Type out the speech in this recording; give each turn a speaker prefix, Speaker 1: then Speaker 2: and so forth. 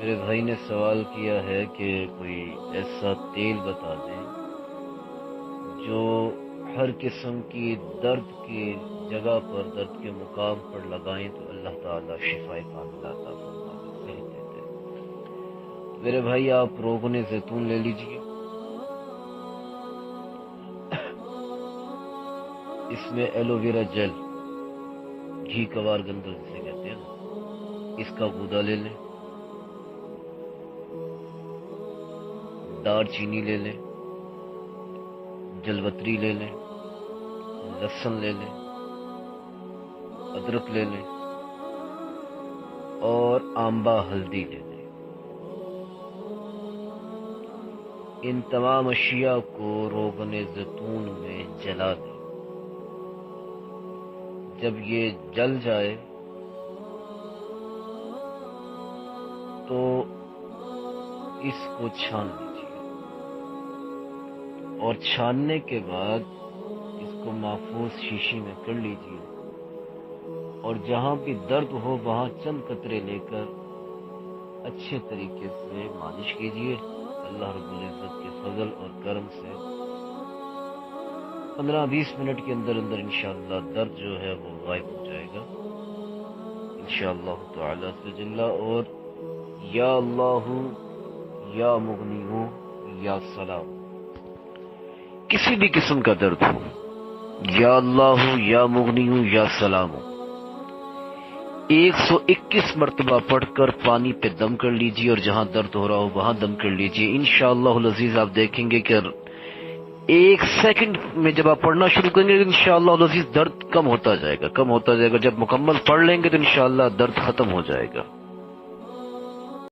Speaker 1: میرے بھائی نے سوال کیا ہے کہ کوئی ایسا تیل بتا دیں جو ہر قسم کی درد کی جگہ پر، درد کے مقام پر لگائیں تو اللہ تعالیٰ شفائے کاملہ عطا فرماتے، صحت دیتے ہیں۔ میرے بھائی آپ روغن زیتون لے لیجئے، اس میں ایلو ویرا جیل، گھی کوار گندل جسے کہتے ہیں نا، اس کا غودا لے لیں، دار چینی لے لیں، جلوتری لے لیں، لہسن لے لیں، ادرک لے لیں اور آمبا ہلدی لے لیں۔ ان تمام اشیاء کو روغن زیتون میں جلا دیں۔ جب یہ جل جائے تو اس کو چھان لیجیے، اور چھاننے کے بعد اس کو محفوظ شیشی میں کر لیجیے، اور جہاں بھی درد ہو وہاں چند قطرے لے کر اچھے طریقے سے مالش کیجیے۔ اللہ رب العزت کے فضل اور کرم سے 15-20 منٹ کے اندر اندر انشاءاللہ درد جو ہے وہ غائب ہو جائے گا انشاءاللہ تعالی سے جل۔ اور یا اللہ یا مغنی ہو یا سلام، کسی بھی قسم کا درد ہو، یا اللہ ہو یا مغنی ہو یا سلام ہو، 121 مرتبہ پڑھ کر پانی پہ دم کر لیجئے، اور جہاں درد ہو رہا ہو وہاں دم کر لیجئے۔ انشاءاللہ العزیز آپ دیکھیں گے کہ 1 سیکنڈ میں جب آپ پڑھنا شروع کریں گے انشاءاللہ العزیز درد کم ہوتا جائے گا، کم ہوتا جائے گا۔ جب مکمل پڑھ لیں گے تو انشاءاللہ درد ختم ہو جائے گا۔